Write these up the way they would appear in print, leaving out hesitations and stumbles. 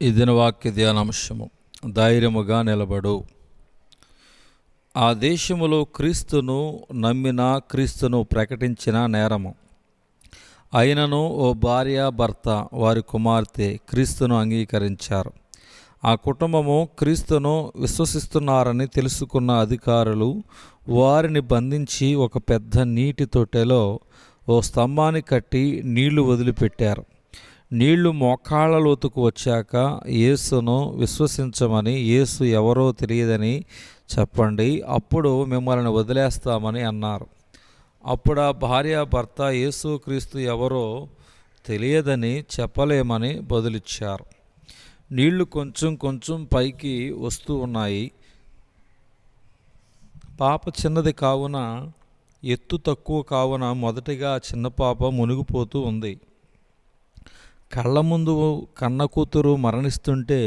ఈ దినవాక్య ధ్యానాంశము ధైర్యముగా నిలబడు. ఆ దేశములో క్రీస్తును నమ్మిన క్రీస్తును ప్రకటించిన నేరము. అయినను ఓ భార్య భర్త వారి కుమార్తె క్రీస్తును అంగీకరించారు. ఆ కుటుంబము క్రీస్తును విశ్వసిస్తున్నారని తెలుసుకున్న అధికారులు వారిని బంధించి ఒక పెద్ద నీటి తొట్టెలో ఓ స్తంభాన్ని కట్టి నీళ్లు వదిలిపెట్టారు. నీళ్లు మోకాళ్ళ లోతుకు వచ్చాక యేసును విశ్వసించమని, యేసు ఎవరో తెలియదని చెప్పండి, అప్పుడు మిమ్మల్ని వదిలేస్తామని అన్నారు. అప్పుడు ఆ భార్య భర్త యేసు క్రీస్తు ఎవరో తెలియదని చెప్పలేమని బదులిచ్చారు. నీళ్లు కొంచెం కొంచెం పైకి వస్తూ ఉన్నాయి. పాప చిన్నది కావున, ఎత్తు తక్కువ కావున మొదటిగా చిన్న పాప మునిగిపోతూ ఉంది. కళ్ళ ముందు కన్న కూతురు మరణిస్తుంటే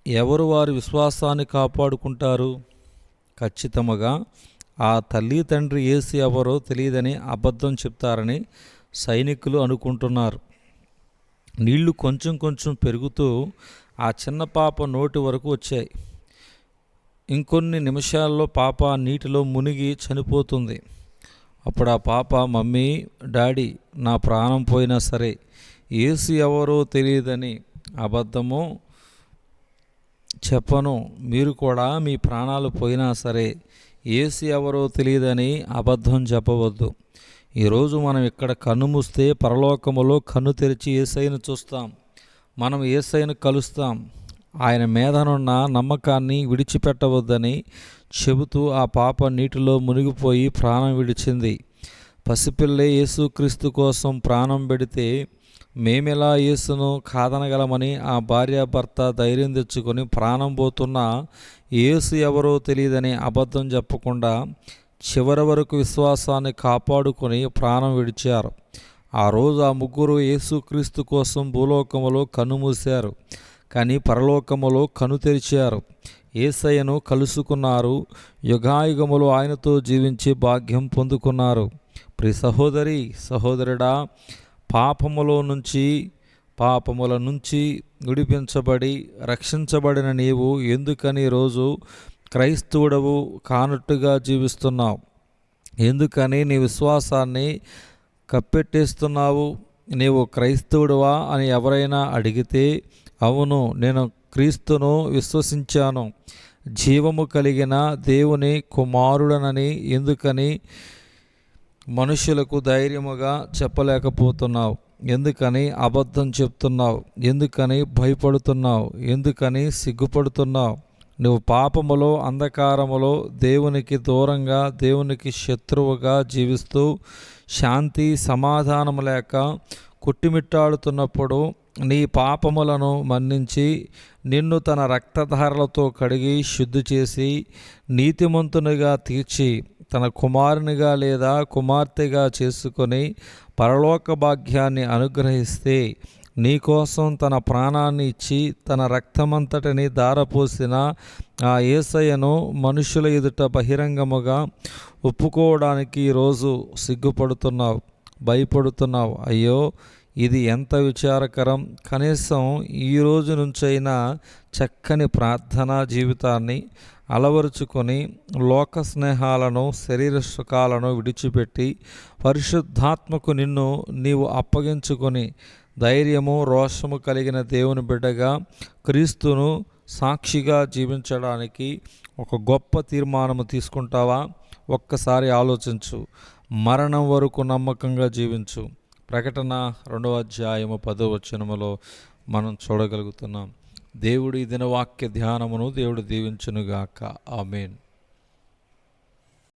ఎవరు వారి విశ్వాసాన్ని కాపాడుకుంటారు? ఖచ్చితంగా ఆ తల్లి తండ్రి యేసు ఎవరో తెలియదని అబద్ధం చెప్తారని సైనికులు అనుకుంటున్నారు. నీళ్లు కొంచెం కొంచెం పెరుగుతూ ఆ చిన్న పాప నోటి వరకు వచ్చాయి. ఇంకొన్ని నిమిషాల్లో పాప నీటిలో మునిగి చనిపోతుంది. అప్పుడు ఆ పాప, మమ్మీ, డాడీ, నా ప్రాణం పోయినా సరే యేసు ఎవరో తెలియదని అబద్ధము చెప్పను. మీరు కూడా మీ ప్రాణాలు పోయినా సరే యేసు ఎవరో తెలియదని అబద్ధం చెప్పవద్దు. ఈరోజు మనం ఇక్కడ కన్ను మూస్తే పరలోకములో కన్ను తెరిచి యేసయ్యను చూస్తాం. మనం యేసయ్యను కలుస్తాం. ఆయన మీదనున్న నమ్మకాన్ని విడిచిపెట్టవద్దని చెబుతూ ఆ పాప నీటిలో మునిగిపోయి ప్రాణం విడిచింది. పసిపిల్లే యేసుక్రీస్తు కోసం ప్రాణం పెడితే మేమెలా యేసును కాదనగలమని ఆ భార్యాభర్త ధైర్యం తెచ్చుకొని ప్రాణం పోతున్న యేసు ఎవరో తెలియదని అబద్ధం చెప్పకుండా చివరి వరకు విశ్వాసాన్ని కాపాడుకొని ప్రాణం విడిచారు. ఆ రోజు ఆ ముగ్గురు యేసుక్రీస్తు కోసం భూలోకములో కన్నుమూశారు, కానీ పరలోకములో కన్ను తెరిచారు. యేసయ్యను కలుసుకున్నారు. యుగాయుగములు ఆయనతో జీవించి భాగ్యం పొందుకున్నారు. ప్రియ సహోదరి, సహోదరుడా, పాపముల నుంచి విడిపించబడి రక్షించబడిన నీవు ఎందుకని ఈరోజు క్రైస్తవుడవు కానట్టుగా జీవిస్తున్నావు? ఎందుకని నీ విశ్వాసాన్ని కప్పెట్టేస్తున్నావు? నీవు క్రైస్తవుడువా అని ఎవరైనా అడిగితే, అవును, నేను క్రీస్తును విశ్వసించాను, జీవము కలిగిన దేవుని కుమారుడనని ఎందుకని మనుషులకు ధైర్యముగా చెప్పలేకపోతున్నావు? ఎందుకని అబద్ధం చెప్తున్నావు? ఎందుకని భయపడుతున్నావు? ఎందుకని సిగ్గుపడుతున్నావు? నువ్వు పాపములో, అంధకారములో, దేవునికి దూరంగా, దేవునికి శత్రువుగా జీవిస్తూ శాంతి సమాధానము లేక కొట్టుమిట్టాడుతున్నప్పుడు నీ పాపములను మన్నించి నిన్ను తన రక్తధారలతో కడిగి శుద్ధి చేసి నీతిమంతునిగా తీర్చి తన కుమారునిగా లేదా కుమార్తెగా చేసుకొని పరలోక భాగ్యాన్ని అనుగ్రహిస్తే, నీకోసం తన ప్రాణాన్ని ఇచ్చి తన రక్తమంతటిని ధారపోసిన ఆ యేసయ్యను మనుషుల ఎదుట బహిరంగముగా ఒప్పుకోవడానికి ఈరోజు సిగ్గుపడుతున్నావు, భయపడుతున్నావు. అయ్యో, ఇది ఎంత విచారకరం! కనీసం ఈ రోజు నుంచైనా చక్కని ప్రార్థనా జీవితాన్ని అలవరుచుకొని లోక స్నేహాలను, శరీర సుఖాలను విడిచిపెట్టి పరిశుద్ధాత్మకు నిన్ను నీవు అప్పగించుకొని ధైర్యము, రోషము కలిగిన దేవుని బిడ్డగా క్రీస్తును సాక్షిగా జీవించడానికి ఒక గొప్ప తీర్మానము తీసుకుంటావా? ఒక్కసారి ఆలోచించు. మరణం వరకు నమ్మకంగా జీవించు. ప్రకటన 2వ అధ్యాయము 10వ వచనములో మనం చూడగలుగుతున్నాం. దేవుడి దినవాక్య ధ్యానమును దేవుడు దీవించునుగాక. ఆమేన్.